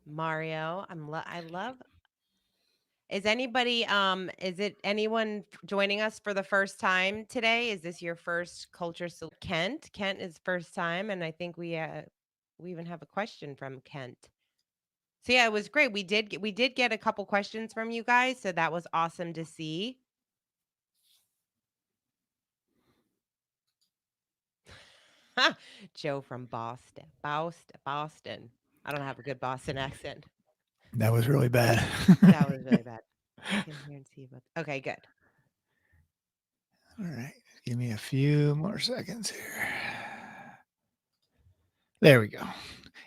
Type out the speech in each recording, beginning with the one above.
Mario. I love. Is it anyone joining us for the first time today? Is this your first culture? So Kent. Kent is first time, and I think we even have a question from Kent. So yeah, it was great. We did get a couple questions from you guys, so that was awesome to see. Joe from Boston. Boston. I don't have a good Boston accent. That was really bad. That was really bad. Click in here and see what. Okay, good. All right. Give me a few more seconds here. There we go.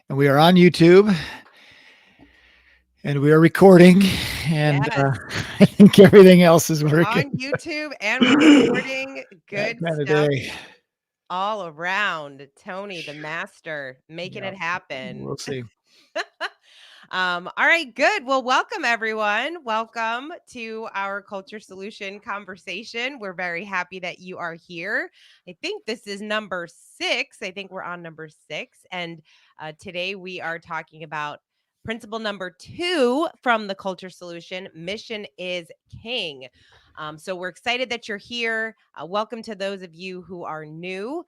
And we are on YouTube and we are recording and Yes, I think everything else is we're working on YouTube and we're recording. that Good kind of stuff day. all around. Tony, the master, making Yeah. it happen. We'll see. All right, good. Well, welcome everyone. Welcome to our Culture Solution conversation. We're very happy that you are here. I think this is number 6. I think we're on number 6. And today we are talking about principle number 2 from the Culture Solution: mission is king. So we're excited that you're here. Welcome to those of you who are new.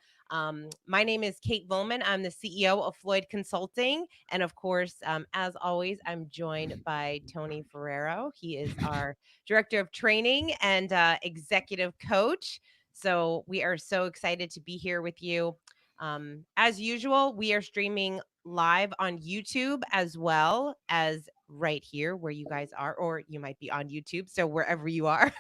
My name is Kate Volman. I'm the CEO of Floyd Consulting. And of course, as always, I'm joined by Tony Ferrero. He is our director of training and executive coach. So we are so excited to be here with you. As usual, we are streaming live on YouTube as well as right here where you guys are, or you might be on YouTube. So wherever you are,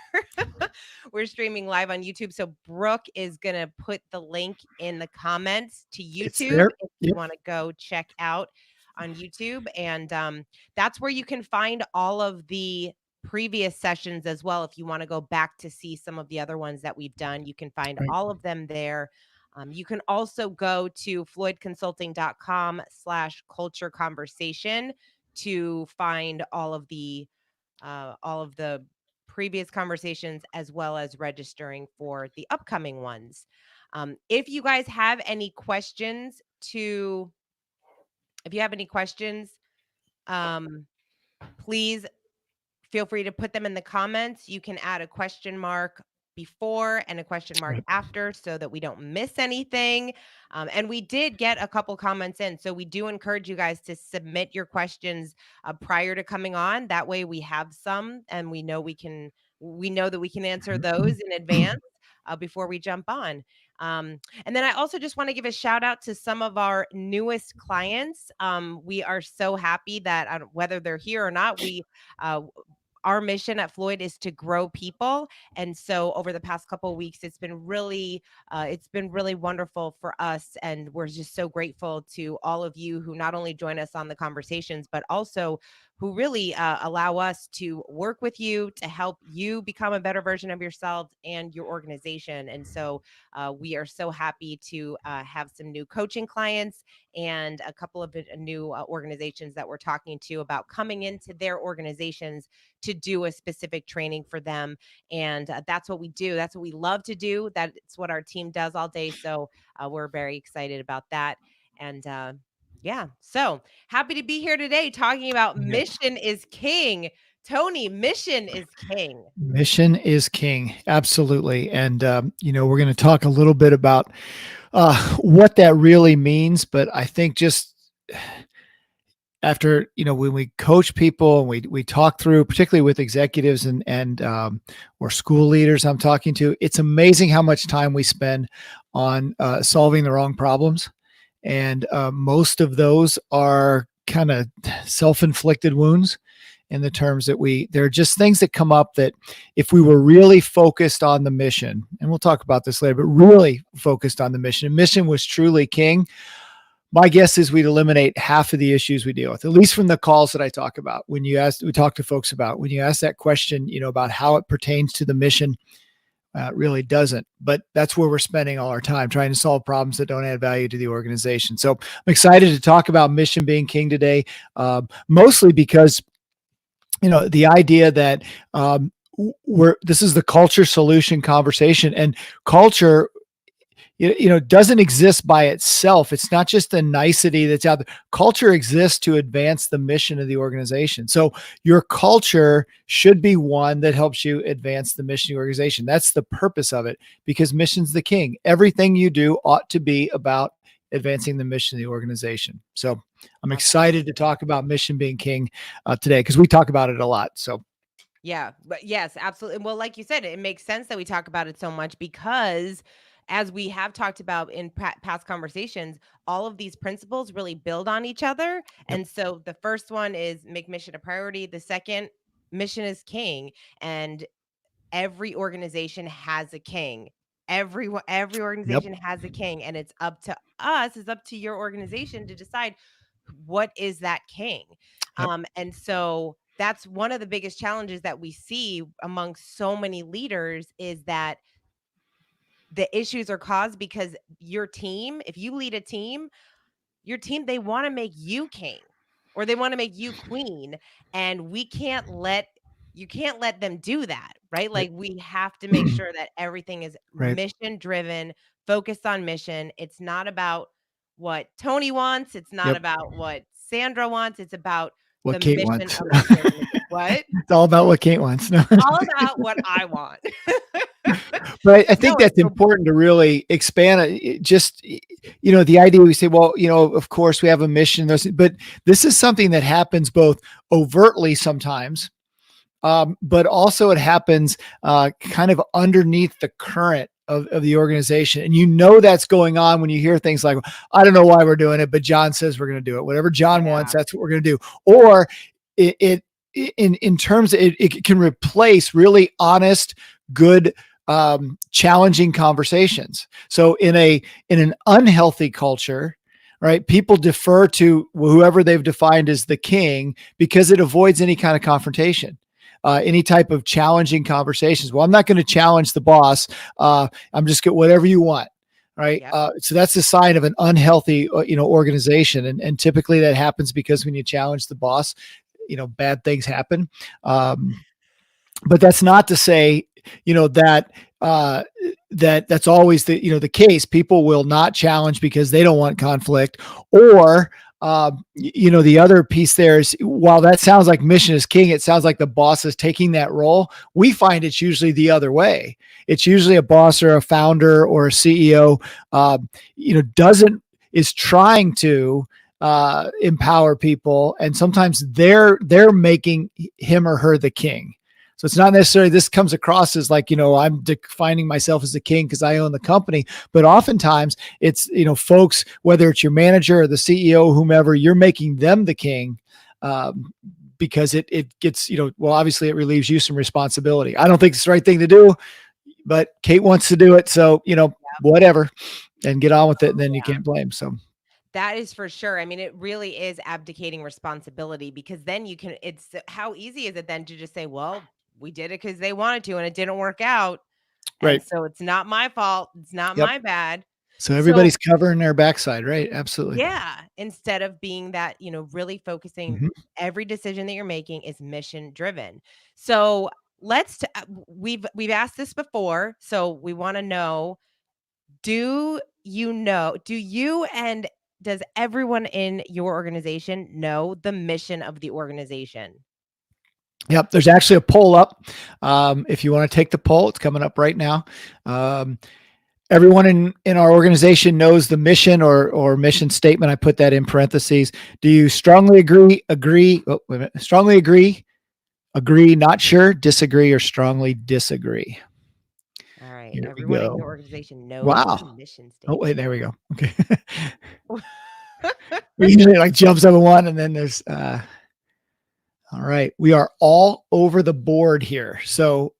we're streaming live on YouTube. So Brooke is going to put the link in the comments to It's YouTube there. if you Yep. want to go check out on YouTube. And that's where you can find all of the previous sessions as well. If you want to go back to see some of the other ones that we've done, you can find Right. all of them there. You can also go to floydconsulting.com/culture conversation to find all of the previous conversations as well as registering for the upcoming ones. If you guys have any questions to, if you have any questions, um, please feel free to put them in the comments. You can add a question mark before and a question mark Right. after so that we don't miss anything. And we did get a couple comments in. So we do encourage you guys to submit your questions prior to coming on. That way we have some and we know that we can answer those in advance before we jump on. And then I also just want to give a shout out to some of our newest clients. We are so happy that whether they're here or not, uh, our mission at Floyd is to grow people, and so over the past couple of weeks, it's been really wonderful for us, and we're just so grateful to all of you who not only join us on the conversations, but also who really allow us to work with you to help you become a better version of yourself and your organization. And so we are so happy to have some new coaching clients and a couple of new organizations that we're talking to about coming into their organizations to do a specific training for them. And that's what we do. That's what we love to do. That's what our team does all day. So we're very excited about that. And yeah, so happy to be here today talking about Yep. mission is king. Tony, mission is king. Mission is king. Absolutely. And, we're going to talk a little bit about what that really means. But I think just after, when we coach people and we talk through, particularly with executives and or school leaders I'm talking to, it's amazing how much time we spend on solving the wrong problems. And most of those are kind of self-inflicted wounds in the terms that there are just things that come up that if we were really focused on the mission, and we'll talk about this later, but really focused on the mission, and mission was truly king, my guess is we'd eliminate half of the issues we deal with, at least from the calls that I talk about. We talk to folks about, when you ask that question, about how it pertains to the mission, it really doesn't. But that's where we're spending all our time, trying to solve problems that don't add value to the organization. So I'm excited to talk about mission being king today, mostly because, the idea that this is the culture solution conversation, and culture doesn't exist by itself. It's not just a nicety that's out there. Culture exists to advance the mission of the organization. So your culture should be one that helps you advance the mission of the organization. That's the purpose of it, because mission's the king. Everything you do ought to be about advancing the mission of the organization. So I'm excited to Absolutely. talk about mission being king today, because we talk about it a lot. So Yeah, but yes, absolutely. Well, like you said, it makes sense that we talk about it so much because, as we have talked about in past conversations, all of these principles really build on each other. yep, And so the first one is make mission a priority. The second, mission is king. And every organization has a king. Every yep, organization has a king, and it's up to us, it's up to your organization to decide what is that king. yep, And so that's one of the biggest challenges that we see among so many leaders is that the issues are caused because your team, if you lead a team, your team, they want to make you king or they want to make you queen, and we can't let you can't let them do that, right? right, Like we have to make sure that everything is right. mission driven, focused on mission. It's not about what Tony wants, it's not Yep. about what Sandra wants, it's about the What Kate mission wants. of the organization. What? It's all about what Kate wants. No. All about what I want. But I No, think and that's so important to really expand just, the idea we say, well, of course we have a mission, but this is something that happens both overtly sometimes, but also it happens kind of underneath the current of the organization. And that's going on when you hear things like, I don't know why we're doing it, but John says we're going to do it. Whatever John wants, yeah. that's what we're going to do. Or it in terms of it can replace really honest, good, challenging conversations. So in an unhealthy culture, right, people defer to whoever they've defined as the king because it avoids any kind of confrontation. Any type of challenging conversations. Well, I'm not going to challenge the boss. I'm just get whatever you want. Right. Yep. So that's a sign of an unhealthy, organization. And typically that happens because when you challenge the boss, bad things happen. But that's not to say, that uh, that's always the case. People will not challenge because they don't want conflict, or the other piece there is, while that sounds like mission is king, it sounds like the boss is taking that role. We find it's usually the other way. It's usually a boss or a founder or a CEO, doesn't is trying to empower people, and sometimes they're making him or her the king. So it's not necessarily this comes across as like, I'm defining myself as the king because I own the company. But oftentimes it's, folks, whether it's your manager or the CEO, whomever, you're making them the king, because it gets, well, obviously it relieves you some responsibility. I don't think it's the right thing to do, but Kate wants to do it. So, whatever, and get on with it. And then you Yeah. can't blame. So, That is for sure. I mean, it really is abdicating responsibility because then it's how easy is it then to just say, well, we did it because they wanted to and it didn't work out. And right. so it's not my fault. It's not Yep. my bad. So So, everybody's covering their backside. Right. Absolutely. yeah, instead of being that, really focusing Mhm. every decision that you're making is mission driven. So, we've asked this before, so we want to know, do you and does everyone in your organization know the mission of the organization? Yep, there's actually a poll up. If you want to take the poll, it's coming up right now. Um, Everyone in our organization knows the mission or mission statement. I put that in parentheses. Do you strongly agree? Agree? Oh, wait a minute. Strongly agree? Agree? Not sure? Disagree? Or strongly disagree? All right, Here we everyone in go. your organization knows the Wow. mission Oh wait, statement. there we go. Okay. We usually like jumps over one, and then there's all right. We are all over the board here. So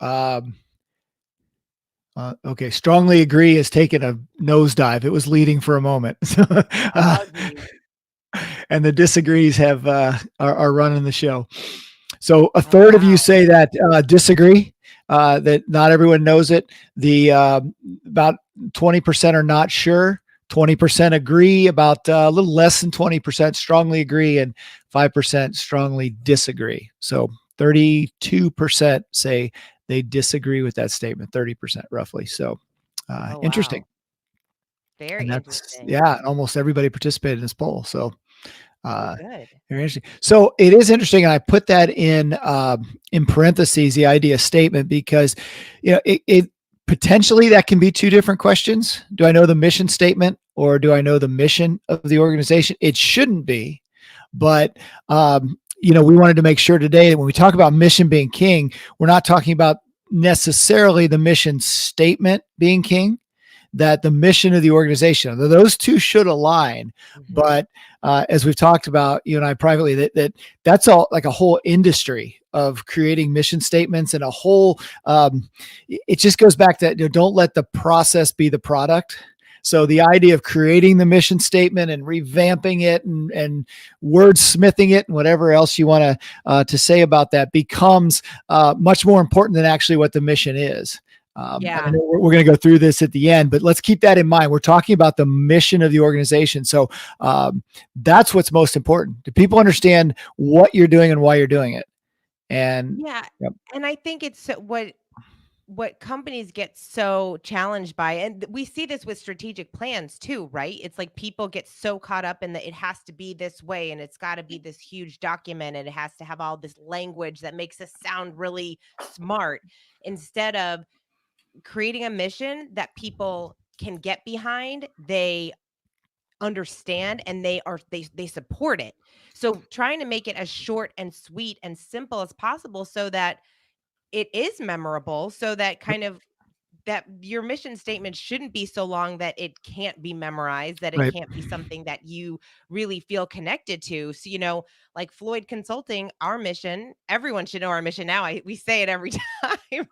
okay, strongly agree has taken a nosedive. It was leading for a moment. So, Oh, geez. and the disagrees are running the show. So a Oh, third of you wow. say that disagree, that not everyone knows it. The about 20% are not sure. 20% agree. About a little less than 20% strongly agree, and 5% strongly disagree. So 32% say they disagree with that statement. 30% roughly. So Oh, interesting. wow. Very And that's, interesting. yeah, almost everybody participated in this poll. So, Oh, uh, good. very interesting. So it is interesting, and I put that in parentheses, the idea statement, because it potentially that can be two different questions. Do I know the mission statement, or do I know the mission of the organization? It shouldn't be, but we wanted to make sure today that when we talk about mission being king, we're not talking about necessarily the mission statement being king, that the mission of the organization, those two should align. Hmm. But as we've talked about, you and I privately, that's all like a whole industry of creating mission statements, and a whole, it just goes back to, don't let the process be the product. So the idea of creating the mission statement and revamping it and wordsmithing it and whatever else you want to say about that becomes much more important than actually what the mission is. And I Yeah. know we're going to go through this at the end, but let's keep that in mind. We're talking about the mission of the organization. So that's what's most important. Do people understand what you're doing and why you're doing it? And Yeah. yep, And I think it's what companies get so challenged by, and we see this with strategic plans too, right? It's like people get so caught up in that it has to be this way, and it's got to be this huge document, and it has to have all this language that makes us sound really smart, instead of creating a mission that people can get behind, they understand, and they support it. So trying to make it as short and sweet and simple as possible, so that it is memorable, so that yep, kind of that your mission statement shouldn't be so long that it can't be memorized, that it right, can't be something that you really feel connected to. So, like Floyd Consulting, our mission, everyone should know our mission now. We say it every time.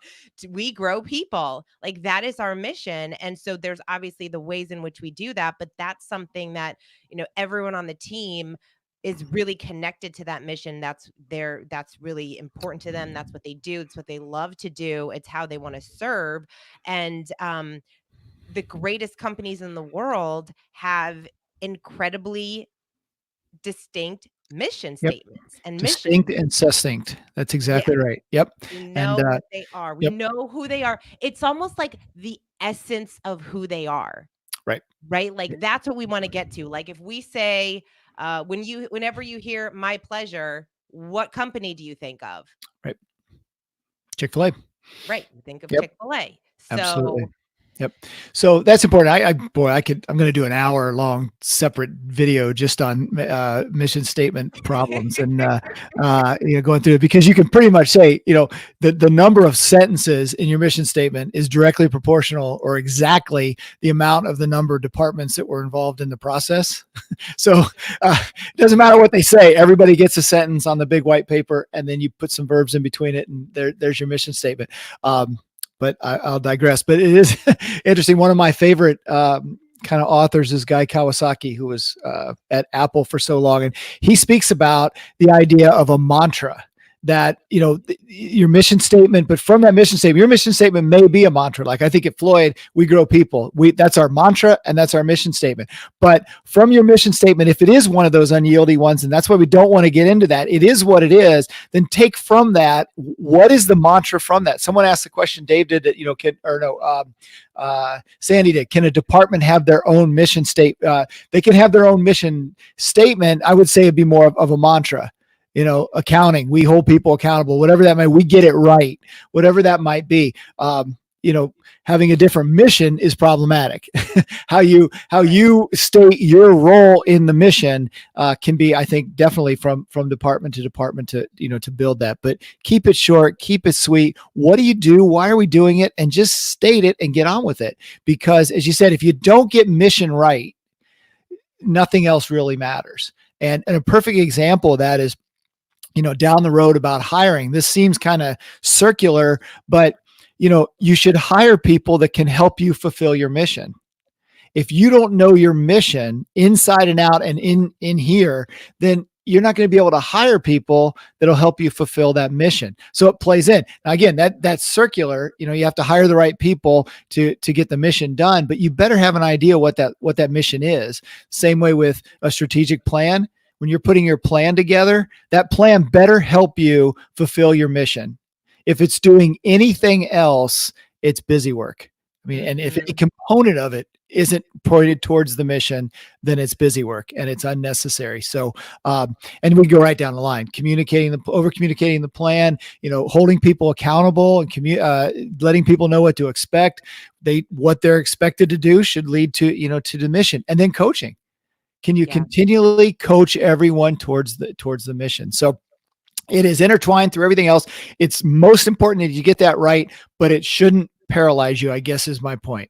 We grow people. Like that is our mission. And so there's obviously the ways in which we do that, but that's something that, everyone on the team is really connected to that mission. That's really important to them. That's what they do. It's what they love to do. It's how they want to serve. And the greatest companies in the world have incredibly distinct mission yep. statements and missions. Distinct and succinct. That's Yeah, exactly right. Yep. we And know what they are. We yep, know who they are. It's almost like the essence of who they are, right. right? Like Yep, that's what we want to get to. Like if we say, whenever you hear my pleasure, what company do you think of? right. Chick-fil-A. Right. You think of Yep. Chick-fil-A. Absolutely. So Yep. So that's important. I'm going to do an hour long separate video just on mission statement problems, and going through it, because you can pretty much say, the number of sentences in your mission statement is directly proportional or exactly the amount of the number of departments that were involved in the process. So it doesn't matter what they say. Everybody gets a sentence on the big white paper, and then you put some verbs in between it, and there's your mission statement. But I'll digress. But it is interesting. One of my favorite kind of authors is Guy Kawasaki, who was at Apple for so long, and he speaks about the idea of a mantra, that your mission statement, but from that mission statement, your mission statement may be a mantra. Like I think at Floyd, we grow people. That's our mantra, and that's our mission statement. But from your mission statement, if it is one of those unyielding ones, and that's why we don't want to get into that, it is what it is. Then take from that, what is the mantra from that? Someone asked the question, Dave did it, Sandy did. Can a department have their own mission statement? They can have their own mission statement. I would say it'd be more of a mantra. Accounting, we hold people accountable, whatever that might, we get it right, whatever that might be. Having a different mission is problematic. how you state your role in the mission can be, I think, definitely from department to department to build that. But keep it short, keep it sweet. What do you do? Why are we doing it? And just state it and get on with it. Because as you said, if you don't get mission right, nothing else really matters. And a perfect example of that is, down the road about hiring. This seems kind of circular, but you should hire people that can help you fulfill your mission. If you don't know your mission inside and out and in here, then you're not going to be able to hire people that'll help you fulfill that mission. So it plays in. Now, again, that's circular. You have to hire the right people to get the mission done, but you better have an idea what that mission is. Same way with a strategic plan. When you're putting your plan together, that plan better help you fulfill your mission. If it's doing anything else, it's busy work. I mean, and if any Mhm. component of it isn't pointed towards the mission, then it's busy work and it's unnecessary. So, and we go right down the line, over communicating the plan, holding people accountable and letting people know what to expect. What they're expected to do should lead to the mission, and then coaching. Can you Yeah. continually coach everyone towards the mission? So it is intertwined through everything else. It's most important that you get that right, but it shouldn't paralyze you, I guess is my point.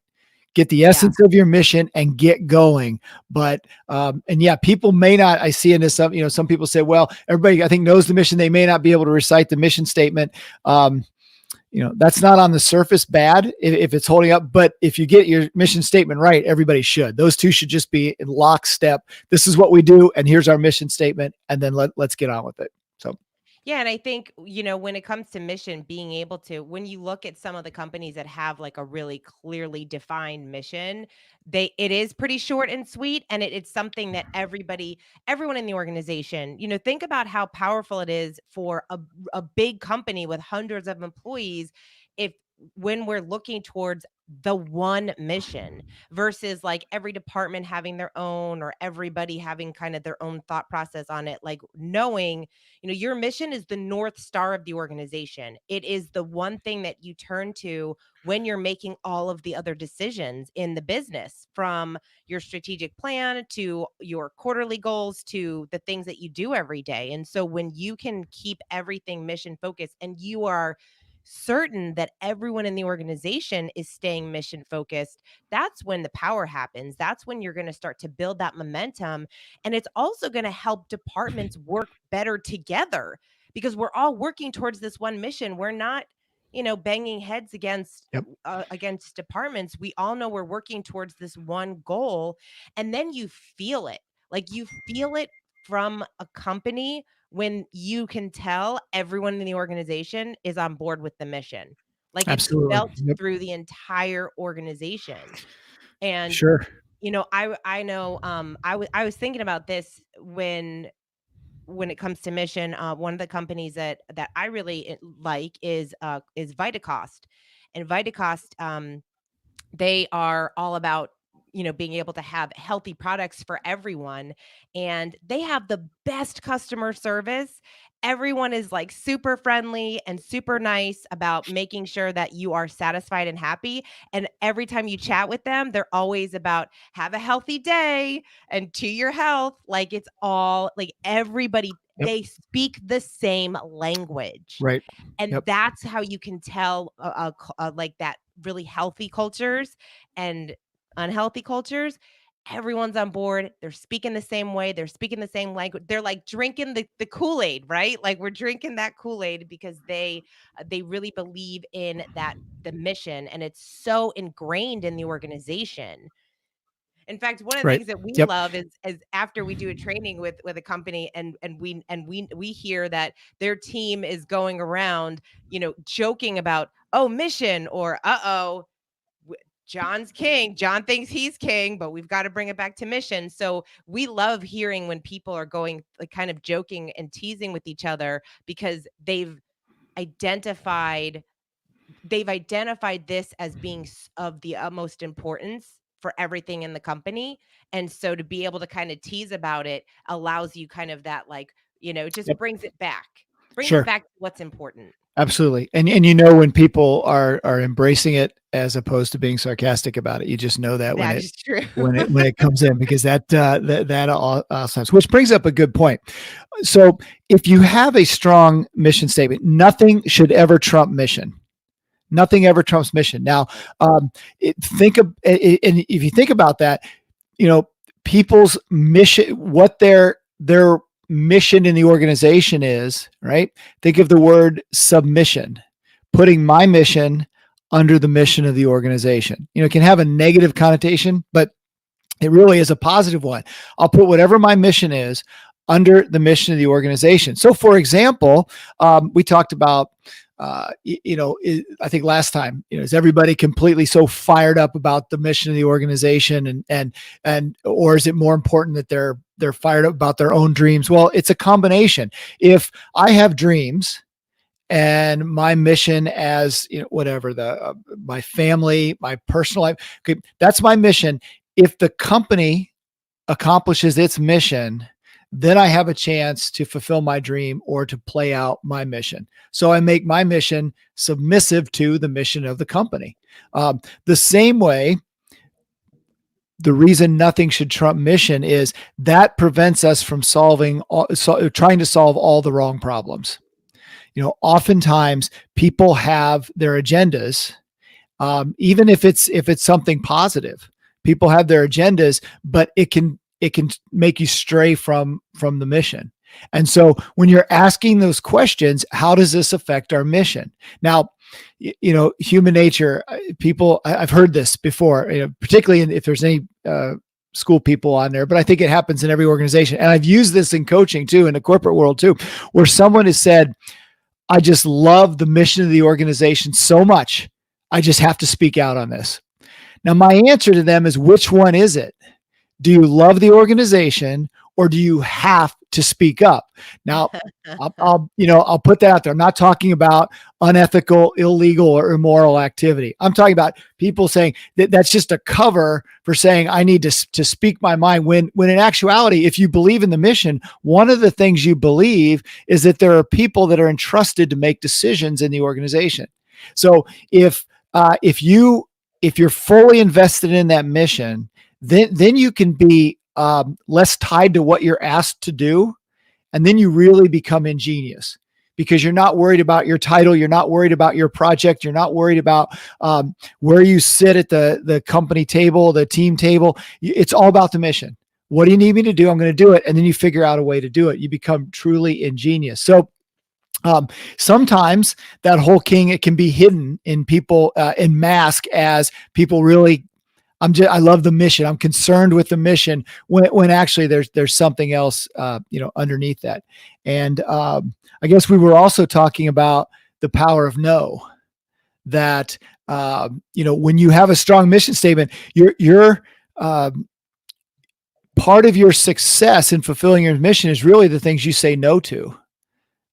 Get the Yeah. essence of your mission and get going. But and yeah, people may not. I see in this some people say, well, everybody I think knows the mission. They may not be able to recite the mission statement. That's not on the surface bad if it's holding up. But if you get your mission statement right, everybody should. Those two should just be in lockstep. This is what we do, and here's our mission statement, and then let's get on with it. So, Yeah, and I think, when it comes to mission, being able to, when you look at some of the companies that have like a really clearly defined mission, it is pretty short and sweet, and it's something that everyone in the organization, think about how powerful it is for a big company with hundreds of employees, if when we're looking towards the one mission versus like every department having their own, or everybody having kind of their own thought process on it, like knowing, your mission is the North Star of the organization. It is the one thing that you turn to when you're making all of the other decisions in the business, from your strategic plan to your quarterly goals to the things that you do every day. And so when you can keep everything mission focused, and you are certain that everyone in the organization is staying mission focused, that's when the power happens. That's when you're going to start to build that momentum. And it's also going to help departments work better together, because we're all working towards this one mission. We're not, banging heads yep, against departments. We all know we're working towards this one goal. And then you feel it. Like, you feel it from a company when you can tell everyone in the organization is on board with the mission. Like, it's absolutely. felt Yep, through the entire organization. And sure. I know, I was thinking about this when it comes to mission. One of the companies that I really like is Vitacost. And Vitacost, they are all about, being able to have healthy products for everyone, and they have the best customer service. Everyone is like super friendly and super nice about making sure that you are satisfied and happy. And every time you chat with them, they're always about, have a healthy day and to your health. Like, it's all like, everybody, Yep, they speak the same language. right. And Yep, that's how you can tell, like, that really healthy cultures and unhealthy cultures. Everyone's on board. They're speaking the same way. They're speaking the same language. They're like drinking the Kool-Aid, right? Like, we're drinking that Kool-Aid because they really believe in the mission, and it's so ingrained in the organization. In fact, one of the right. things that we Yep, love is after we do a training with a company, and we hear that their team is going around, joking about, oh, mission, or uh-oh, John's king. John thinks he's king, but we've got to bring it back to mission. So we love hearing when people are going, like, kind of joking and teasing with each other, because identified they've identified this as being of the utmost importance for everything in the company. And so to be able to kind of tease about it allows you kind of that, like, just yep, brings it sure. back to what's important. Absolutely. And when people are embracing it as opposed to being sarcastic about it. You just know that when That it is true. when it comes in, because that all sounds, which brings up a good point. So if you have a strong mission statement, nothing should ever trump mission. Nothing ever trumps mission. Now, think of, and if you think about that, you know, people's mission, what their mission in the organization is, right? Think of the word submission, putting my mission under the mission of the organization. It can have a negative connotation, but it really is a positive one. I'll put whatever my mission is under the mission of the organization. So, for example, we talked about, I think last time, is everybody completely so fired up about the mission of the organization, or is it more important that they're fired up about their own dreams? Well, it's a combination. If I have dreams and my mission as, whatever the my family, my personal life. Okay, that's my mission. If the company accomplishes its mission, then I have a chance to fulfill my dream or to play out my mission. So I make my mission submissive to the mission of the company. The same way, the reason nothing should trump mission is that prevents us from trying to solve all the wrong problems. Oftentimes people have their agendas, even if it's something positive. People have their agendas, but it can make you stray from the mission. And so when you're asking those questions, how does this affect our mission? Now, human nature, people, I've heard this before, particularly if there's any school people on there, but I think it happens in every organization. And I've used this in coaching too, in the corporate world too, where someone has said, I just love the mission of the organization so much, I just have to speak out on this. Now, my answer to them is, which one is it? Do you love the organization, or do you have to speak up? Now, I'll put that out there. I'm not talking about unethical, illegal, or immoral activity. I'm talking about people saying that's just a cover for saying I need to speak my mind. When in actuality, if you believe in the mission, one of the things you believe is that there are people that are entrusted to make decisions in the organization. So if you're fully invested in that mission, then you can be less tied to what you're asked to do, and then you really become ingenious because you're not worried about your title, you're not worried about your project, you're not worried about where you sit at the company table, the team table. It's all about the mission. What do you need me to do? I'm going to do it, and then you figure out a way to do it. You become truly ingenious. So sometimes that whole king, it can be hidden in people in mask as people really, I love the mission. I'm concerned with the mission when actually there's something else, underneath that. And I guess we were also talking about the power of no, that, when you have a strong mission statement, you're part of your success in fulfilling your mission is really the things you say no to,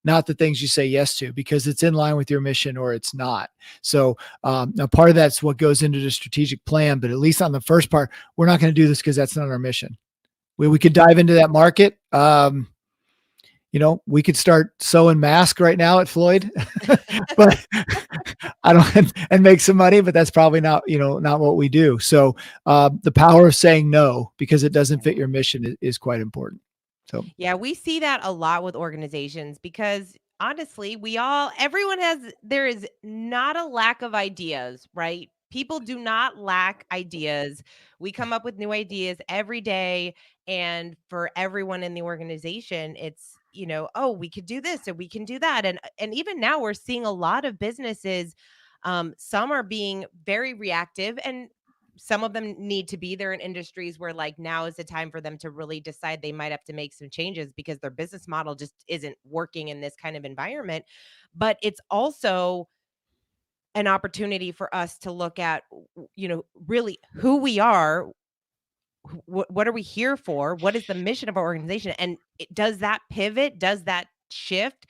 not the things you say yes to, because it's in line with your mission or it's not. So now part of that's what goes into the strategic plan, but at least on the first part, we're not going to do this because that's not our mission. We could dive into that market. We could start sewing masks right now at Floyd, but I don't, and make some money, but that's probably not what we do. So the power of saying no because it doesn't fit your mission is quite important. So Yeah, we see that a lot with organizations because honestly, there is not a lack of ideas, right? People do not lack ideas. We come up with new ideas every day. And for everyone in the organization, it's, oh, we could do this or we can do that. And even now we're seeing a lot of businesses. Some are being very reactive, and some of them need to be there in industries where like now is the time for them to really decide they might have to make some changes because their business model just isn't working in this kind of environment. But it's also an opportunity for us to look at, really who we are, what are we here for, what is the mission of our organization, and does that pivot, does that shift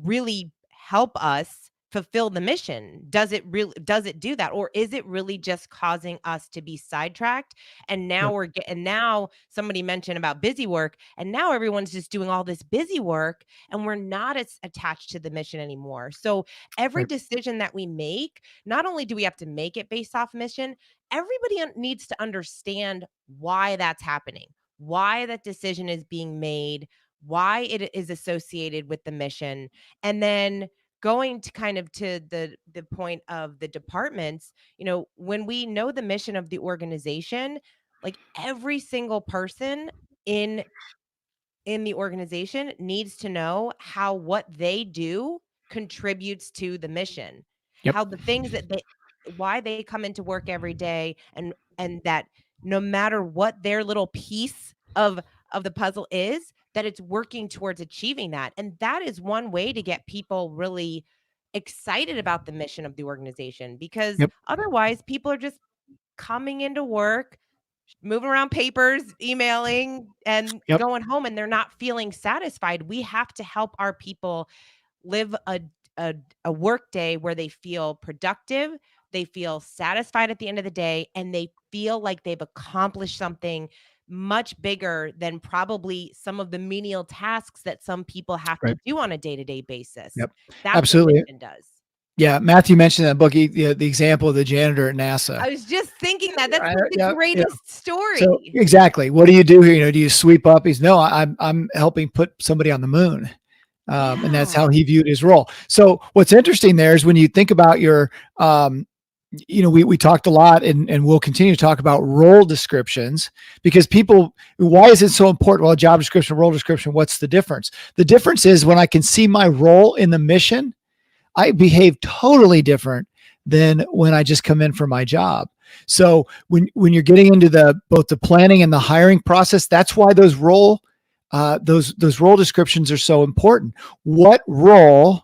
really help us fulfill the mission? Does it do that, or is it really just causing us to be sidetracked? And now yep, now somebody mentioned about busy work, and now everyone's just doing all this busy work and we're not as attached to the mission anymore. So every right, decision that we make, not only do we have to make it based off mission, everybody needs to understand why that's happening, why that decision is being made, why it is associated with the mission. And then going to kind of to the point of the departments, when we know the mission of the organization, like every single person in the organization needs to know how what they do contributes to the mission, yep, how the things that they why they come into work every day, and that no matter what their little piece of the puzzle is, that it's working towards achieving that. And that is one way to get people really excited about the mission of the organization, because yep, otherwise people are just coming into work, moving around papers, emailing, and yep, going home, and they're not feeling satisfied. We have to help our people live a work day where they feel productive, they feel satisfied at the end of the day, and they feel like they've accomplished something much bigger than probably some of the menial tasks that some people have to Right. do on a day-to-day basis. Yep. That's what Absolutely. mission does. Yeah. Matthew mentioned that book, the example of the janitor at NASA. I was just thinking that. That's like the Yeah. Yeah. greatest So story. exactly, what do you do here? Do you sweep up? He's no, I'm helping put somebody on the moon, and that's how Yeah. he viewed his role. So what's interesting there is when you think about your, we talked a lot, and we'll continue to talk about role descriptions because people, why is it so important? Well, job description, role description, what's the difference? The difference is when I can see my role in the mission, I behave totally different than when I just come in for my job. So when you're getting into the both the planning and the hiring process, that's why those role descriptions are so important. What role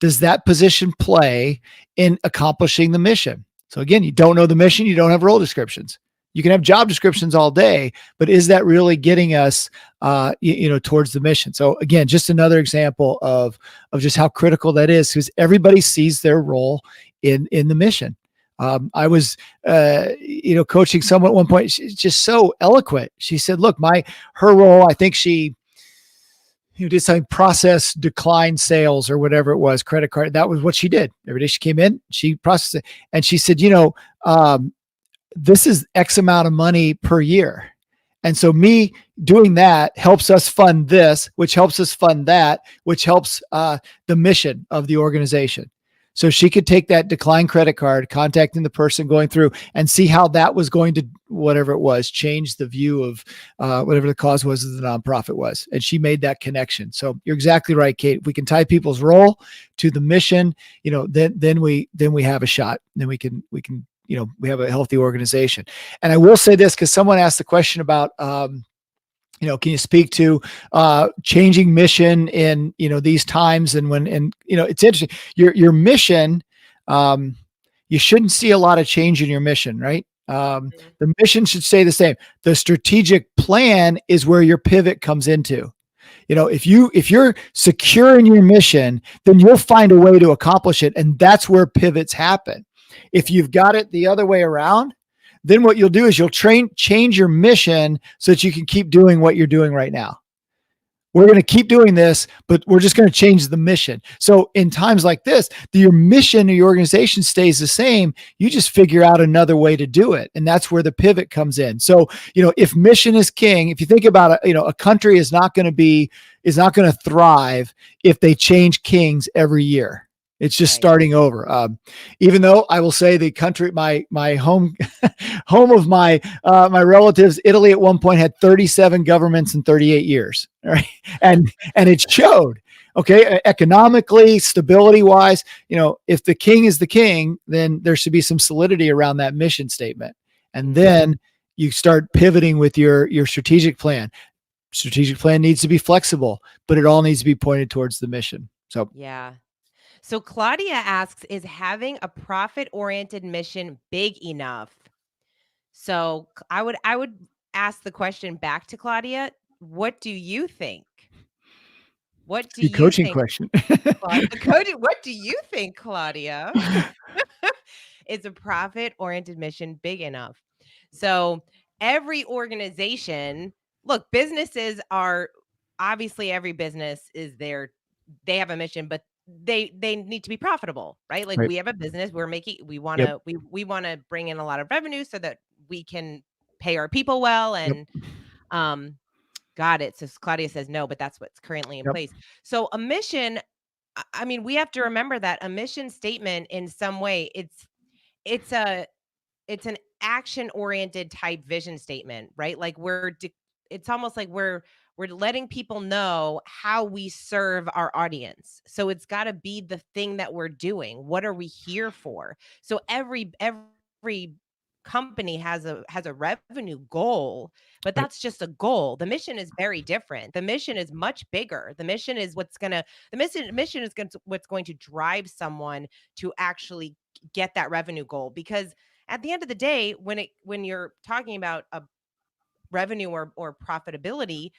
does that position play in accomplishing the mission? So again, you don't know the mission, you don't have role descriptions. You can have job descriptions all day, but is that really getting us, towards the mission? So again, just another example of just how critical that is, because everybody sees their role in the mission. I was, coaching someone at one point. She's just so eloquent. She said, "Look, her role. I think she did something process decline sales or whatever it was, credit card. That was what she did. Every day she came in, she processed it. And she said, this is X amount of money per year. And so me doing that helps us fund this, which helps us fund that, which helps the mission of the organization. So she could take that decline credit card, contacting the person going through, and see how that was going to, whatever it was, change the view of whatever the cause was of the nonprofit was. And she made that connection. So you're exactly right, Kate. If we can tie people's role to the mission, then we have a shot. Then we can we have a healthy organization. And I will say this, because someone asked the question about can you speak to changing mission in these times, and it's interesting, your mission, you shouldn't see a lot of change in your mission, right? Mhm. The mission should stay the same. The strategic plan is where your pivot comes into. If you're secure in your mission, then you'll find a way to accomplish it, and that's where pivots happen. If you've got it the other way around, then what you'll do is you'll change your mission so that you can keep doing what you're doing right now. We're going to keep doing this, but we're just going to change the mission. So in times like this, your mission or your organization stays the same. You just figure out another way to do it. And that's where the pivot comes in. So, if mission is king, if you think about it, a country is not going to thrive if they change kings every year. It's just Right. starting over. Even though I will say the country, my home, home of my relatives, Italy at one point had 37 governments in 38 years. Right, and it showed. Okay, economically, stability wise, if the king is the king, then there should be some solidity around that mission statement, and Mhm. then you start pivoting with your strategic plan. Strategic plan needs to be flexible, but it all needs to be pointed towards the mission. So Yeah. So Claudia asks, is having a profit-oriented mission big enough? So I would ask the question back to Claudia. What do you think? What do good you coaching think, question. Claudia? Cody, what do you think, Claudia? Is a profit-oriented mission big enough? So every organization, look, businesses are obviously every business is there. They have a mission, but they need to be profitable, right? Like Right. we have a business, we're making we want Yep. to we want to bring in a lot of revenue so that we can pay our people well Yep. and um got it. So Claudia says no, but that's what's currently in Yep. place. So a mission, I mean, we have to remember that a mission statement in some way, it's a it's an action-oriented type vision statement, right? Like it's almost like we're letting people know how we serve our audience. So it's got to be the thing that we're doing. What are we here for? So every company has a revenue goal, but Right. that's just a goal. The mission is very different. The mission is much bigger. The mission is what's going to drive someone to actually get that revenue goal, because at the end of the day, when you're talking about a revenue or profitability,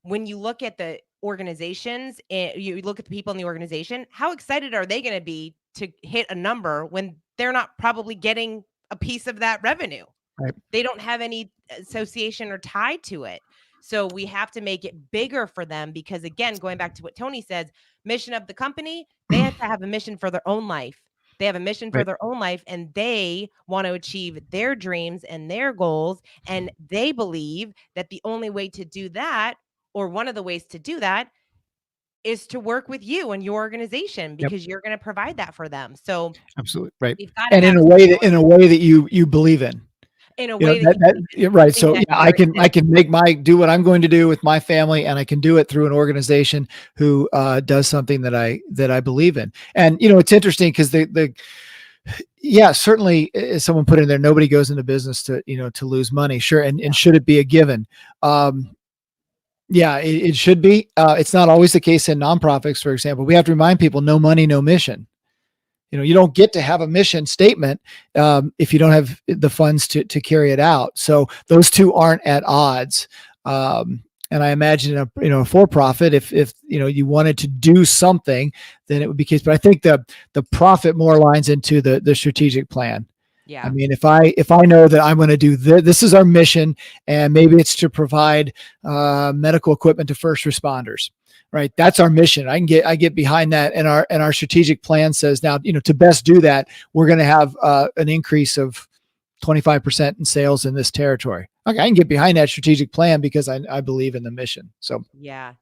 when you look at organizations, you look at the people in the organization, how excited are they going to be to hit a number when they're not probably getting a piece of that revenue? Right. They don't have any association or tie to it. So we have to make it bigger for them because, again, going back to what Tony says, mission of the company, they have to have a mission for their own life. They have a mission for Right. their own life and they want to achieve their dreams and their goals. And they believe that the only way to do that, or one of the ways to do that, is to work with you and your organization Yep. because you're going to provide that for them. So Absolutely. Right. we've got to And have in a way that you believe in. in a You know, way that you believe in yeah, right. something So that yeah, you're I incented. can do what I'm going to do with my family, and I can do it through an organization who does something that I believe in. And it's interesting because yeah, certainly, as someone put in there, nobody goes into business to lose money. Sure, and should it be a given? Yeah, it should be. It's not always the case in nonprofits, for example. We have to remind people: no money, no mission. You don't get to have a mission statement if you don't have the funds to carry it out. So those two aren't at odds. And I imagine a for-profit, if you wanted to do something, then it would be case. But I think the profit more lines into the strategic plan. I Yeah. mean, if I know that I'm going to do this is our mission, and maybe it's to provide medical equipment to first responders, right? That's our mission. I get behind that, and our strategic plan says now, to best do that, we're going to have an increase of 25% in sales in this territory. Okay, I can get behind that strategic plan because I believe in the mission. So Yeah.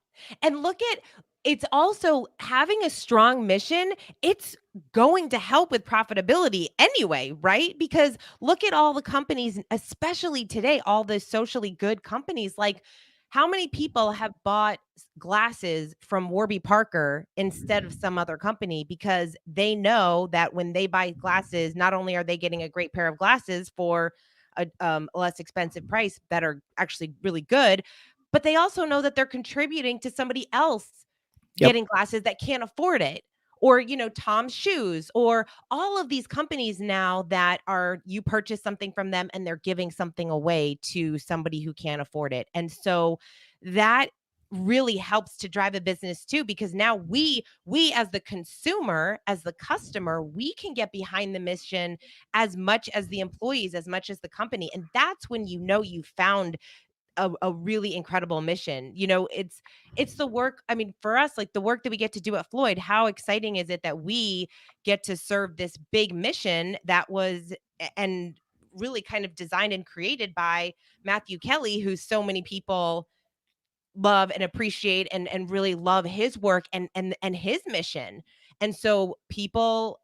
And look at it's also having a strong mission, it's going to help with profitability anyway, right? Because look at all the companies, especially today, all the socially good companies. Like, how many people have bought glasses from Warby Parker instead of some other company because they know that when they buy glasses, not only are they getting a great pair of glasses for a less expensive price that are actually really good, but they also know that they're contributing to somebody else yep, getting glasses that can't afford it. Or, Tom's Shoes, or all of these companies now that are you purchase something from them and they're giving something away to somebody who can't afford it. And so that really helps to drive a business too, because now we as the consumer, as the customer, we can get behind the mission as much as the employees, as much as the company. And that's when you found a really incredible mission. It's the work. I mean, for us, like the work that we get to do at Floyd, how exciting is it that we get to serve this big mission that was and really kind of designed and created by Matthew Kelly, who so many people love and appreciate and really love his work and his mission. And so people,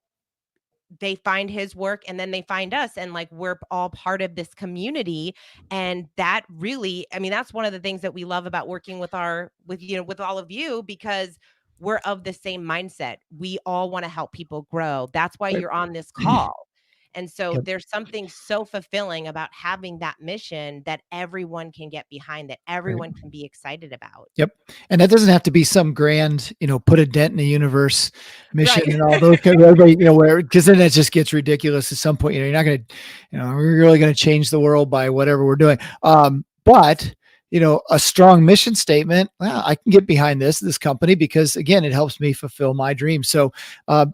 they find his work and then they find us, and like we're all part of this community. And that really, I mean, that's one of the things that we love about working with with all of you, because we're of the same mindset. We all want to help people grow. That's why right. you're on this call. And so Yep. there's something so fulfilling about having that mission that everyone can get behind, that Right. everyone can be excited about. Yep. And that doesn't have to be some grand, put a dent in the universe mission Right. and all those kind of everybody, where, because then it just gets ridiculous at some point. You're not going to, we're really going to change the world by whatever we're doing. But a strong mission statement, well, I can get behind this company because again, it helps me fulfill my dreams. So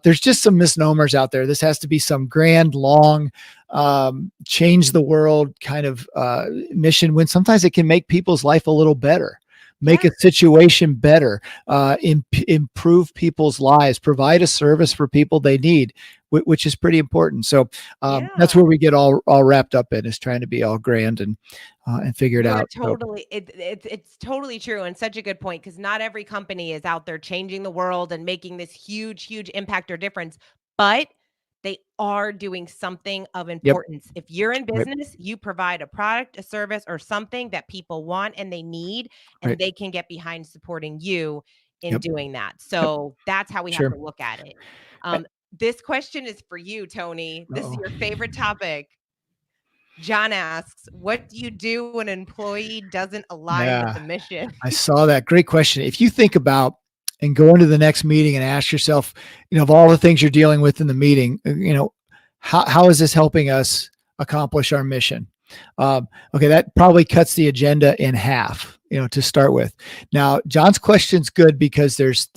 there's just some misnomers out there. This has to be some grand, long, change the world kind of mission, when sometimes it can make people's life a little better, make Yeah. a situation better, improve people's lives, provide a service for people they need, which is pretty important. So that's Yeah. where we get all wrapped up in, is trying to be all grand and figure it You are out. So totally it's totally true, and such a good point, because not every company is out there changing the world and making this huge impact or difference, but they are doing something of yep, importance. If you're in right, business, you provide a product, a service, or something that people want and they need, and right, they can get behind supporting you in yep, doing that. yep, So that's how we have sure. to look at it. Uh This question is for you, Tony. This is oh. your favorite topic. John asks, "What do you do when an employee doesn't align with Yeah, the mission?" I saw that. Great question. If you think about and go into the next meeting and ask yourself, of all the things you're dealing with in the meeting, how is this helping us accomplish our mission? Okay, that probably cuts the agenda in half. to start with. Now, John's question's good because there's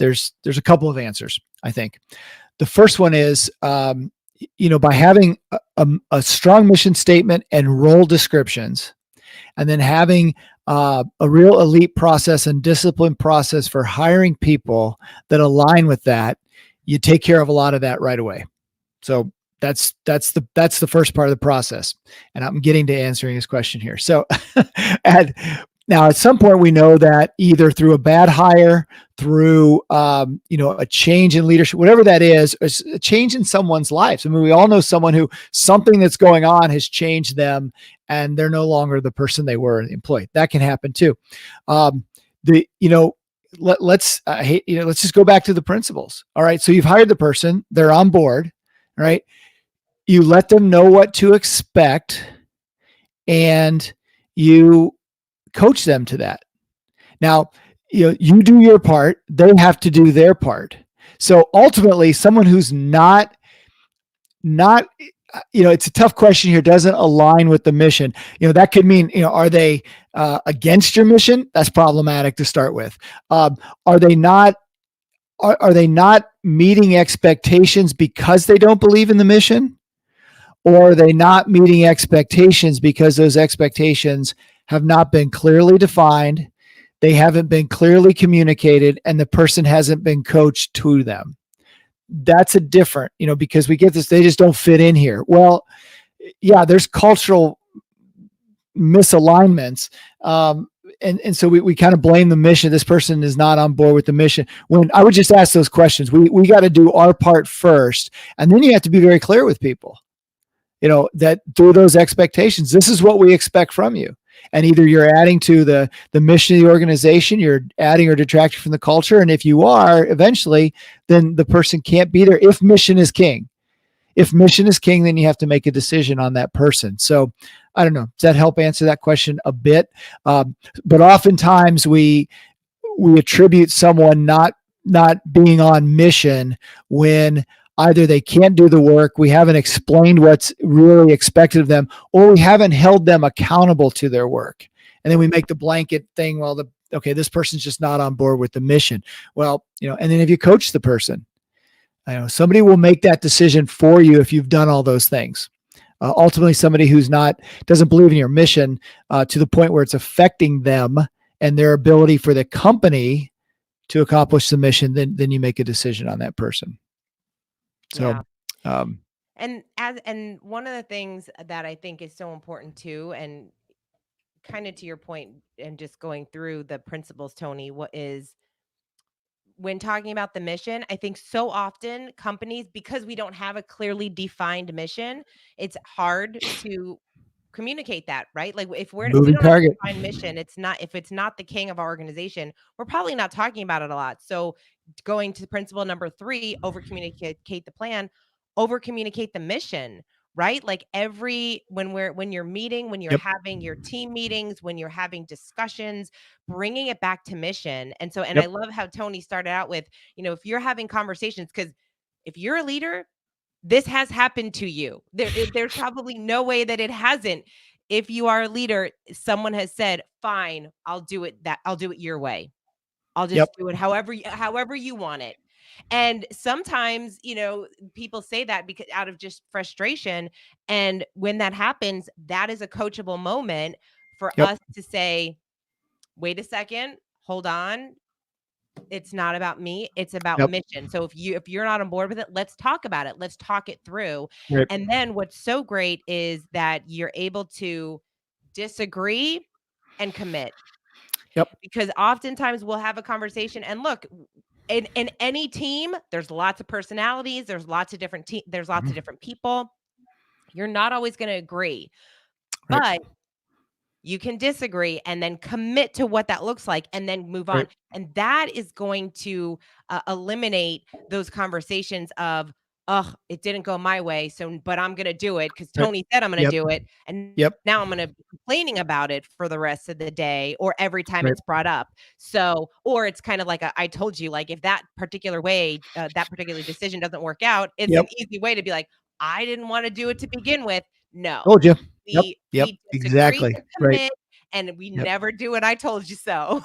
a couple of answers, I think. The first one is, by having a strong mission statement and role descriptions, and then having a real elite process and discipline process for hiring people that align with that, you take care of a lot of that right away. So that's the first part of the process, and I'm getting to answering his question here. So, and now at some point we know that either through a bad hire, through a change in leadership, whatever that is, a change in someone's lives. I mean, we all know someone who something that's going on has changed them, and they're no longer the person they were employed. That can happen too. The you know let's let's just go back to the principles. All right, so you've hired the person, they're on board. All right, you let them know what to expect, and you coach them to that. Now, you do your part, they have to do their part. So ultimately, someone who's not it's a tough question here, doesn't align with the mission. That could mean, are they against your mission? That's problematic to start with. Are they not are they not meeting expectations because they don't believe in the mission? Or are they not meeting expectations because those expectations have not been clearly defined, they haven't been clearly communicated, and the person hasn't been coached to them? That's a different, because we get this, they just don't fit in here. Well, yeah, there's cultural misalignments. And so we kind of blame the mission. This person is not on board with the mission. When I would just ask those questions, we got to do our part first. And then you have to be very clear with people, that through those expectations, this is what we expect from you. And either you're adding to the mission of the organization, you're adding or detracting from the culture. And if you are, eventually, then the person can't be there if mission is king. If mission is king, then you have to make a decision on that person. So I don't know. Does that help answer that question a bit? But oftentimes we attribute someone not being on mission when either they can't do the work, we haven't explained what's really expected of them, or we haven't held them accountable to their work. And then we make the blanket thing, well, this person's just not on board with the mission. Well, and then if you coach the person, somebody will make that decision for you if you've done all those things. Ultimately, somebody who's doesn't believe in your mission to the point where it's affecting them and their ability for the company to accomplish the mission, then you make a decision on that person. So, yeah. And one of the things that I think is so important too, and kind of to your point, and just going through the principles, Tony, what is when talking about the mission, I think so often companies, because we don't have a clearly defined mission, it's hard to communicate that, right? Like if we moving don't have a target. defined mission, if it's not the king of our organization, we're probably not talking about it a lot. So going to principle number 3, over communicate the plan, over communicate the mission, right? Like when you're meeting, when you're Yep. having your team meetings, when you're having discussions, bringing it back to mission. And so, and I Yep. love how Tony started out with, if you're having conversations, because if you're a leader, this has happened to you. There's probably no way that it hasn't. If you are a leader, someone has said, "Fine, I'll do it your way. I'll Yep. just do it however you want it." And sometimes, people say that because out of just frustration. And when that happens, that is a coachable moment for Yep. us to say, "Wait a second, hold on. It's not about me, it's about Yep. mission." So if you're not on board with it, let's talk about it. Let's talk it through. Right. And then what's so great is that you're able to disagree and commit. Yep. Because oftentimes we'll have a conversation, and look, in any team, there's lots of personalities, there's lots of different there's lots of Mhm. different people. You're not always going to agree. Right. But you can disagree and then commit to what that looks like and then move on. Right. And that is going to eliminate those conversations of, "Oh, it didn't go my way. So, but I'm going to do it because Right. Tony said I'm going to Yep. do it." And Yep. now I'm going to be complaining about it for the rest of the day or every time Right. it's brought up. So, or it's kind of like I told you, like if that particular way, that particular decision doesn't work out, it's Yep. an easy way to be like, "I didn't want to do it to begin with." No, Told you. Yep. we Yep. disagree Exactly. to Right. commit, and we Yep. never do it. I told you so.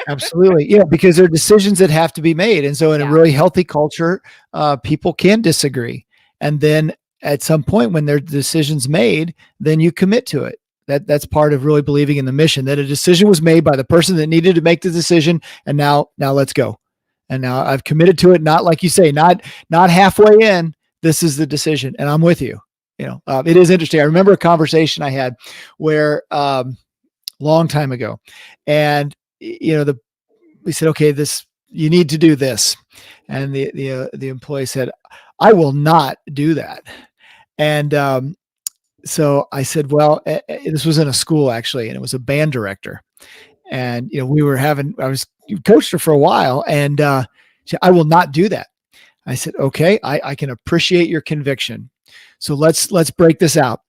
Absolutely. Yeah, because there are decisions that have to be made. And so in a Yeah. really healthy culture, people can disagree. And then at some point when their decision's made, then you commit to it. That's part of really believing in the mission, that a decision was made by the person that needed to make the decision. And now let's go. And now I've committed to it. Not like you say, not halfway in. This is the decision. And I'm with you. It is interesting. I remember a conversation I had where, long time ago, and we said, okay, this, you need to do this. And the employee said, I will not do that. And so I said, well, this was in a school actually, and it was a band director. And I was coached her for a while, and she said, I will not do that. I said, okay, I can appreciate your conviction. So let's break this out.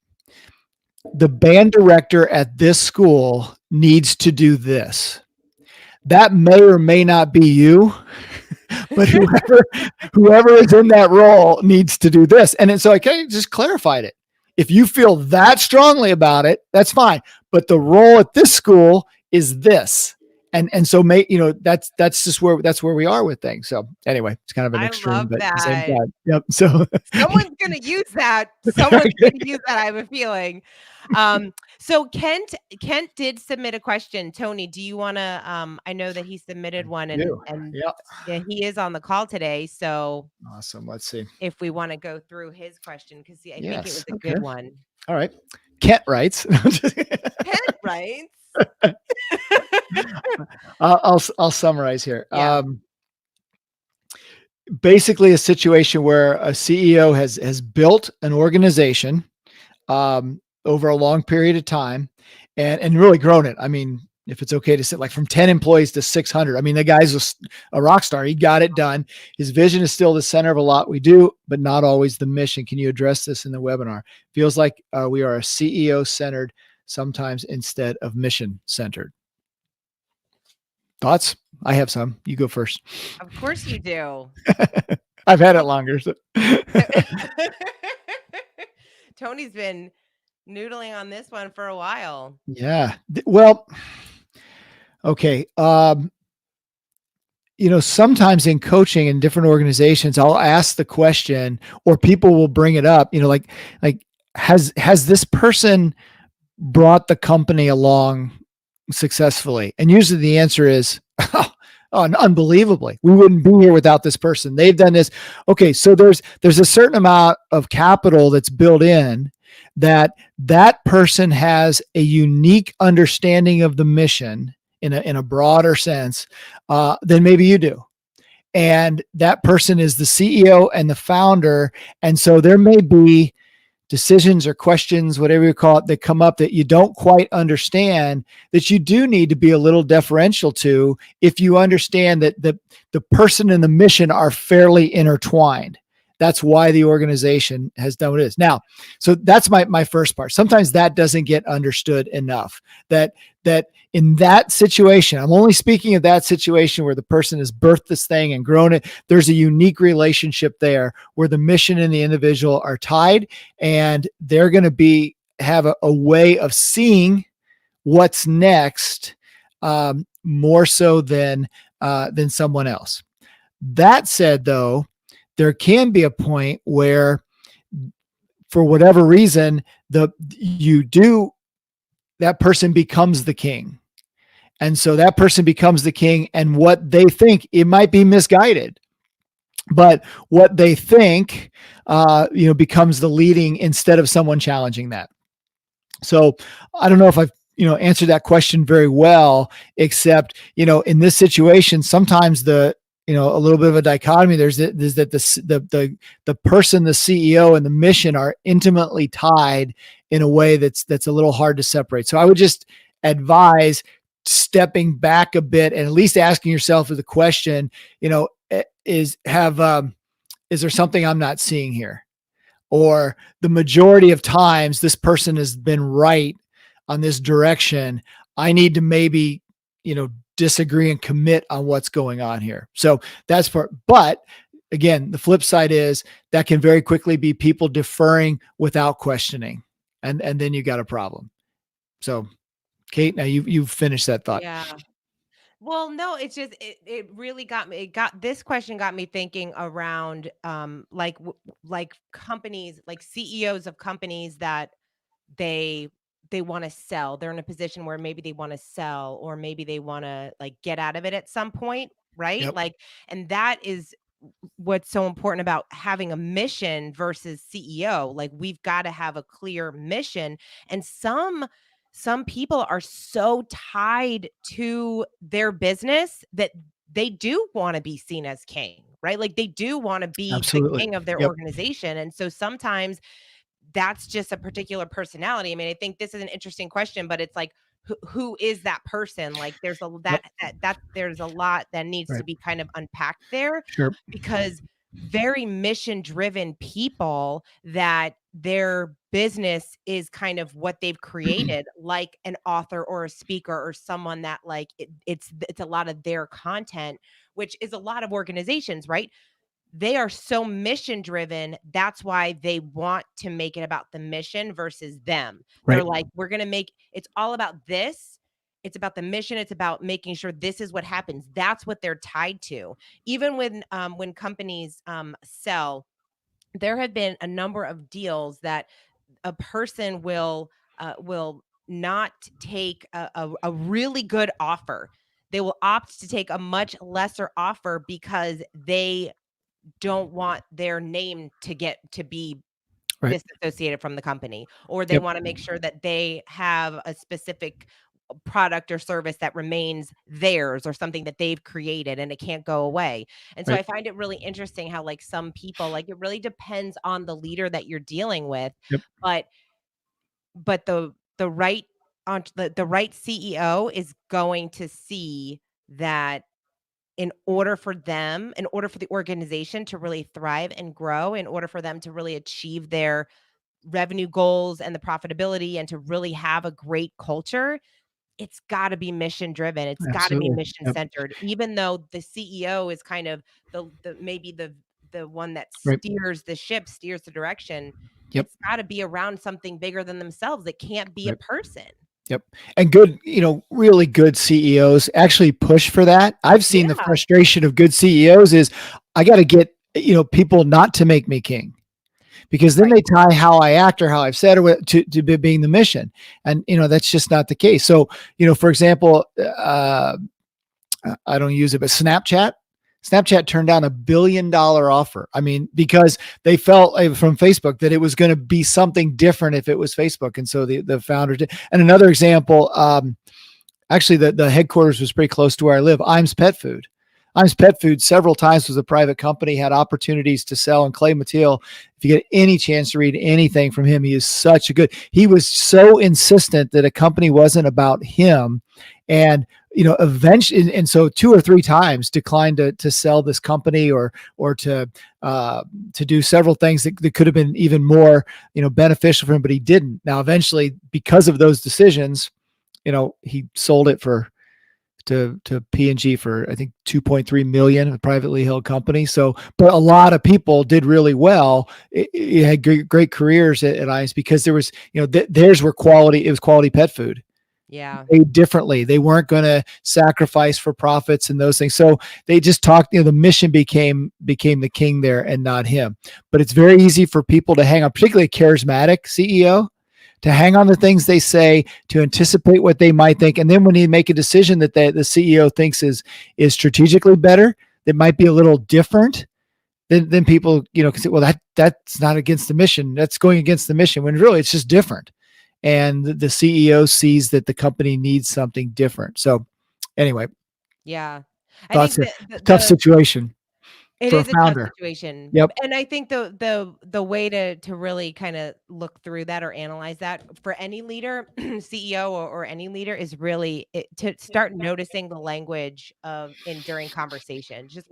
The band director at this school needs to do this. That may or may not be you, but whoever is in that role needs to do this. And so I kind of just clarified it. If you feel that strongly about it, that's fine. But the role at this school is this. And so that's just where we are with things. So anyway, it's kind of an I extreme, love but at the same that. time. Yep. So Someone's gonna use that. Someone's gonna use that. I have a feeling. So Kent did submit a question. Tony, do you want to? I know that he submitted one, and do. Yeah. yeah, he is on the call today. So Awesome. Let's see. if we want to go through his question, because I think it was Yes. a Okay. good one. All right. Kent writes. Kent writes. I'll summarize here. Yeah. Basically, a situation where a CEO has built an organization over a long period of time, and really grown it. I mean, if it's okay to say, like from 10 employees to 600. I mean, the guy's a rock star. He got it done. His vision is still the center of a lot we do, but not always the mission. Can you address this in the webinar? Feels like we are a CEO centered sometimes instead of mission centered. Thoughts? I have some. You go first. Of course you do. I've had it longer. So. Tony's been noodling on this one for a while. Yeah. Well, okay. Sometimes in coaching in different organizations, I'll ask the question, or people will bring it up, like has this person brought the company along successfully? And usually the answer is, oh, unbelievably. We wouldn't be here without this person. They've done this. Okay, so there's a certain amount of capital that's built in that person has a unique understanding of the mission in a broader sense than maybe you do. And that person is the CEO and the founder. And so there may be decisions or questions, whatever you call it, that come up that you don't quite understand, that you do need to be a little deferential to, if you understand that the person and the mission are fairly intertwined. That's why the organization has done what it is. Now, so that's my first part. Sometimes that doesn't get understood enough, that in that situation, I'm only speaking of that situation where the person has birthed this thing and grown it. There's a unique relationship there where the mission and the individual are tied, and they're going to have a way of seeing what's next, more so than someone else. That said, though, there can be a point where, for whatever reason, that person becomes the king. And so that person becomes the king, and what they think, it might be misguided, but what they think, becomes the leading instead of someone challenging that. So I don't know if I've, answered that question very well, except, in this situation, sometimes a little bit of a dichotomy. There's that the person, the CEO, and the mission are intimately tied in a way that's a little hard to separate. So I would just advise stepping back a bit and at least asking yourself the question, is there something I'm not seeing here? Or the majority of times this person has been right on this direction. I need to maybe, disagree and commit on what's going on here. So that's but again, the flip side is that can very quickly be people deferring without questioning. And then you got a problem. So Kate, now you finish that thought. Yeah. Well, no, it's just it really got me, it got this question got me thinking around like like companies, like CEOs of companies that they they want to sell. They're in a position where maybe they want to sell, or maybe they want to like get out of it at some point, right? Yep. Like, and that is what's so important about having a mission versus CEO. Like, we've got to have a clear mission. And some people are so tied to their business that they do want to be seen as king, right? Like, they do want to be the Absolutely. king of their Yep. organization. And so sometimes that's just a particular personality. I mean, I think this is an interesting question, but it's like, who is that person? Like, there's a Yep. there's a lot that needs to Right. be kind of unpacked there, Sure. because very mission driven people that their business is kind of what they've created, like an author or a speaker or someone that like it's a lot of their content, which is a lot of organizations, right? They are so mission driven. That's why they want to make it about the mission versus them. They're Right. like, we're going to make it's all about this. It's about the mission. It's about making sure this is what happens. That's what they're tied to. Even when companies sell, there have been a number of deals that a person will not take a really good offer. They will opt to take a much lesser offer because they don't want their name to be Right. disassociated from the company, or they Yep. wanna make sure that they have a specific product or service that remains theirs, or something that they've created and it can't go away. And so Right. I find it really interesting how, like, some people, like, it really depends on the leader that you're dealing with, Yep. but the right the right CEO is going to see that in order for the organization to really thrive and grow, in order for them to really achieve their revenue goals and the profitability and to really have a great culture, it's gotta be mission driven. It's gotta be Absolutely. mission Yep. centered. Even though the CEO is kind of maybe the one that Right. steers the ship, steers the direction, Yep. it's gotta be around something bigger than themselves. It can't be a Right. person. Yep. And good, really good CEOs actually push for that. I've seen the Yeah, frustration of good CEOs is I got to get, people not to make me king because then right. they tie how I act or how I've said or to being the mission. And, that's just not the case. So, for example, I don't use it, but Snapchat turned down $1 billion offer. I mean, because they felt from Facebook that it was going to be something different if it was Facebook. And so the founder did. And another example, actually the headquarters was pretty close to where I live. Imes Pet Food. Imes Pet Food several times was a private company, had opportunities to sell. And Clay Mathiel, if you get any chance to read anything from him, he is such a good, he was so insistent that a company wasn't about him. And, eventually, and so two or three times declined to sell this company or to do several things that could have been even more, beneficial for him, but he didn't. Now, eventually, because of those decisions, he sold it to P&G for I think 2.3 million, a privately held company. So, but a lot of people did really well. It had great careers at ICE because there was, theirs were quality. It was quality pet food Yeah. made differently. They weren't going to sacrifice for profits and those things. So they just talked, the mission became the king there and not him. But it's very easy for people to hang on, particularly a charismatic CEO, to hang on the things they say, to anticipate what they might think. And then when you make a decision that the CEO thinks is strategically better, that might be a little different, then people, can say, well, that's not against the mission. That's going against the mission, when really it's just different. And the CEO sees that the company needs something different. So anyway, Yeah. I thoughts think there. that Tough situation it for a is a tough founder. situation, Yep. and I think the way to really kinda look through that or analyze that for any leader, CEO or any leader, is really to start noticing the language of in during conversation. Just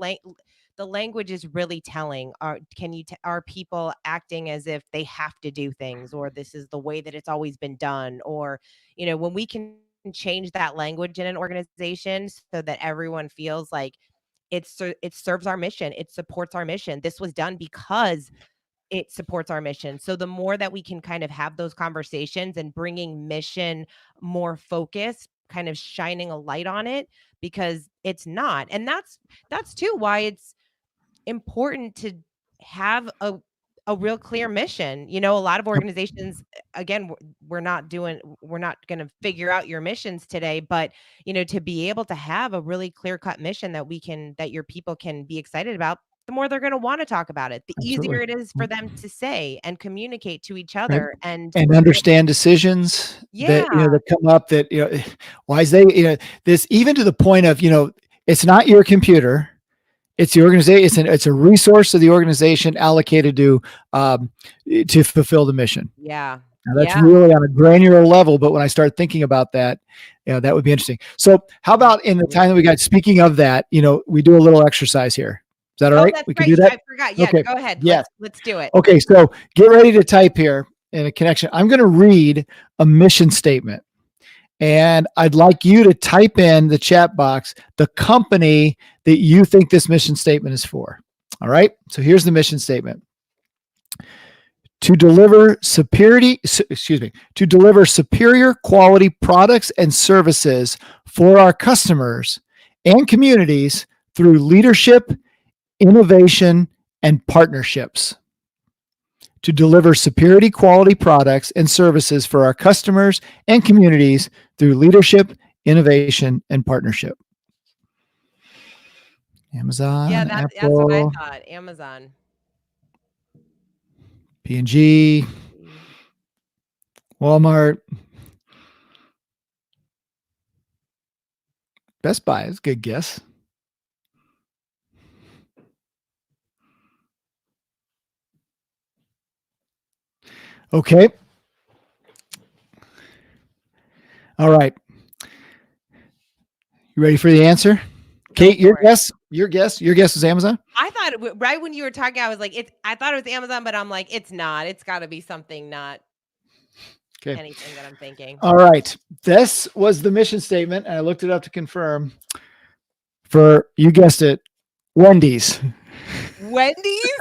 the language is really telling. Are people acting as if they have to do things, or this is the way that it's always been done? Or, when we can change that language in an organization so that everyone feels like it serves our mission, it supports our mission. This was done because it supports our mission. So the more that we can kind of have those conversations and bringing mission more focus, kind of shining a light on it, because it's not. And that's too why it's important to have a real clear mission. You know, a lot of Yep. organizations, again, we're not going to figure out your missions today, but you know, to be able to have a really clear cut mission that your people can be excited about, the more they're going to want to talk about it, the easier Absolutely. it is for them to say and communicate to each Right. other. And And understand decisions that, yeah, that come up that, why is they, this, even to the point of, it's not your computer. It's the organization. It's a resource of the organization allocated to fulfill the mission. yeah, Now, that's yeah, really on a granular level, but when I start thinking about that, that would be interesting. So, how about in the time that we absolutely. got? Speaking of that, we do a little exercise here. Is that all Oh, right? that's We can right. do that. I forgot. Yeah, Okay. go ahead. Yes. Let's do it. Okay. So, get ready to type here in a connection. I'm going to read a mission statement. And I'd like you to type in the chat box the company that you think this mission statement is for. All right. So here's the mission statement. To deliver superior quality products and services for our customers and communities through leadership, innovation, and partnerships. To deliver superior quality products and services for our customers and communities through leadership, innovation, and partnership. Yeah, Amazon, that's what I Apple, thought. Amazon. P&G, Walmart, Best Buy is a good guess. Okay. All right. You ready for the answer? Go Kate, your for it. guess? Your guess is Amazon? I thought right when you were talking, I was like, I thought it was Amazon, but I'm like, it's not. It's got to be something, not Okay. anything that I'm thinking. All right. This was the mission statement. And I looked it up to confirm for, you guessed it, Wendy's. Wendy's?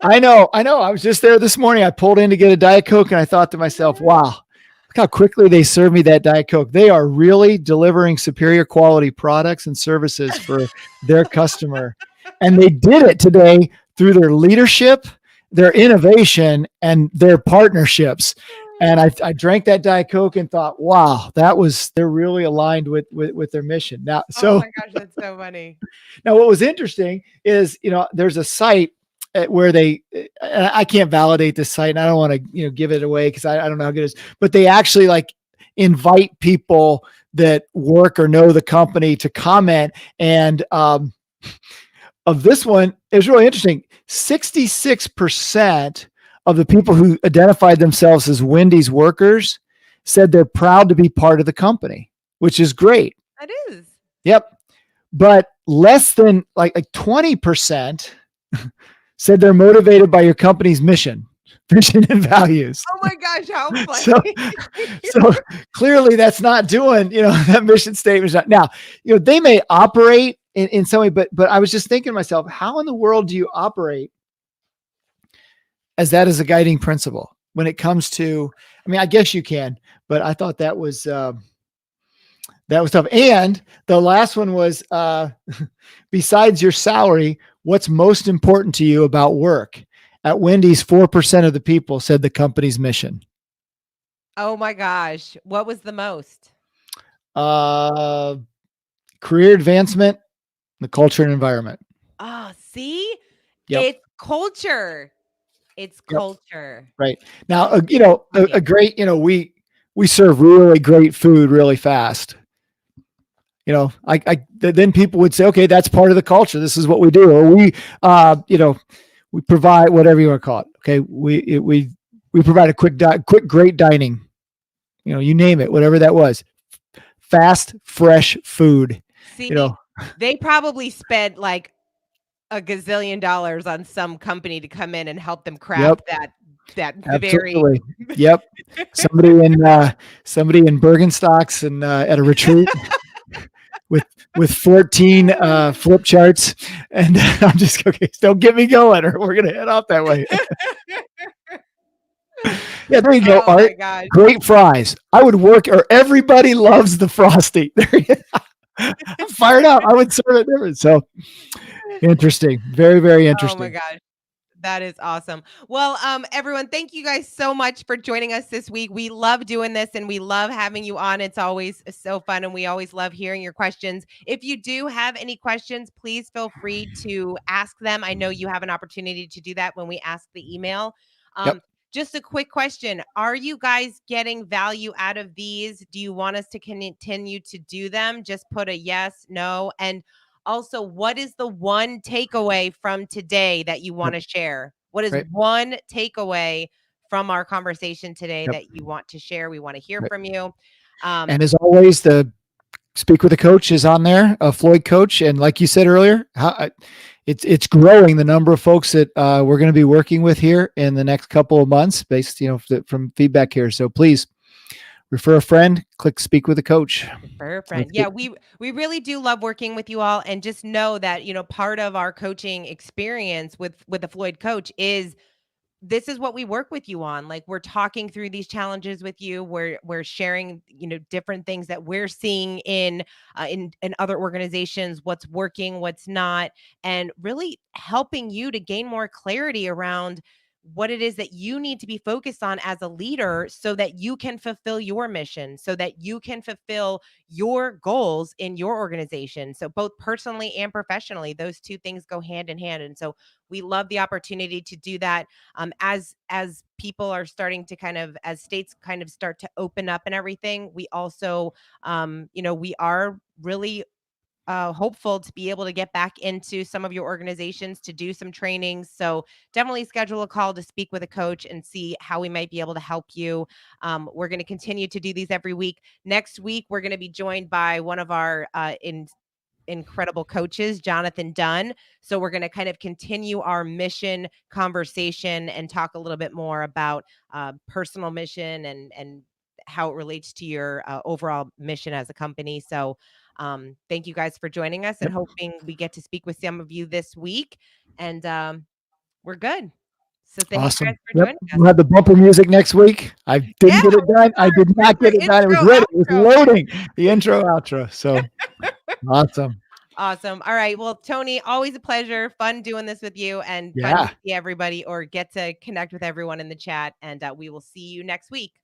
I know. I was just there this morning. I pulled in to get a Diet Coke and I thought to myself, wow, look how quickly they serve me that Diet Coke. They are really delivering superior quality products and services for their customer. And they did it today through their leadership, their innovation, and their partnerships. And I drank that Diet Coke and thought, wow, they're really aligned with their mission. Now, Oh so my gosh, that's so funny. now what was interesting is, there's a site where I can't validate this site and I don't want to, give it away because I don't know how good it is, but they actually like invite people that work or know the company to comment. And of this one, it was really interesting. 66% of the people who identified themselves as Wendy's workers said they're proud to be part of the company, which is great. That is. Yep. But less than like 20% said they're motivated by your company's mission, vision, and values. Oh my gosh, how funny. So clearly that's not doing, that mission statement is not. Now, they may operate in some way, but I was just thinking to myself, how in the world do you operate as that as a guiding principle when it comes to, I mean, I guess you can, but I thought that was tough. And the last one was, besides your salary, what's most important to you about work? At Wendy's, 4% of the people said the company's mission. Oh my gosh. What was the most? Career advancement, the culture and environment. Oh, see? Yep. It's culture. It's Yep. culture. Right. Now, a great, we serve really great food really fast. Then people would say, okay, that's part of the culture. This is what we do. Or we provide whatever you want to call it. Okay. We provide a quick, great dining, you name it, whatever that was. Fast, fresh food. See, they probably spent like a gazillion dollars on some company to come in and help them craft that Absolutely. Yep. Somebody in Bergenstocks and at a retreat with with 14 flip charts. And I'm just, okay, don't get me going or we're going to head off that way. Yeah, there you go, Oh Art. my gosh. Great fries. I would work, or everybody loves the frosty. I'm fired up. I would serve it different. So interesting. Very, very Oh my interesting. gosh. That is awesome. Well, everyone, thank you guys so much for joining us this week. We love doing this and we love having you on. It's always so fun and we always love hearing your questions. If you do have any questions, please feel free to ask them. I know you have an opportunity to do that when we ask the email. Yep. Um, just a quick question. Are you guys getting value out of these? Do you want us to continue to do them? Just put a yes, no, and also, what is the one takeaway from today that you Yep. want to share? What is Right. one takeaway from our conversation today Yep. that you want to share? We want to hear Right. from you. Um, And as always, the Speak with a Coach is on there, a Floyd coach. And like you said earlier, it's growing the number of folks that we're going to be working with here in the next couple of months, based from feedback here. So please refer a friend. Click Speak with a Coach. for a friend. Let's Yeah, get we really do love working with you all, and just know that part of our coaching experience with the Floyd coach is this is what we work with you on. Like, we're talking through these challenges with you. We're sharing, different things that we're seeing in other organizations, what's working, what's not, and really helping you to gain more clarity around what it is that you need to be focused on as a leader so that you can fulfill your mission, so that you can fulfill your goals in your organization. So both personally and professionally, those two things go hand in hand. And so we love the opportunity to do that, as people are starting to as states kind of start to open up and everything. We also, we are really hopeful to be able to get back into some of your organizations to do some trainings. So definitely schedule a call to speak with a coach and see how we might be able to help you. We're going to continue to do these every week. Next week, we're going to be joined by one of our incredible coaches, Jonathan Dunn. So we're going to kind of continue our mission conversation and talk a little bit more about personal mission and how it relates to your overall mission as a company. So thank you guys for joining us and Yep. hoping we get to speak with some of you this week. And we're good. So thank you guys awesome. for Yep. joining us. We'll have the bumper music next week. I Yeah, didn't get it done. I did not our get it done. It was intro, ready. It was outro. loading the intro, outro. So awesome. Awesome. All right. Well, Tony, always a pleasure. Fun doing this with you and fun to Yeah. see everybody or get to connect with everyone in the chat. And we will see you next week.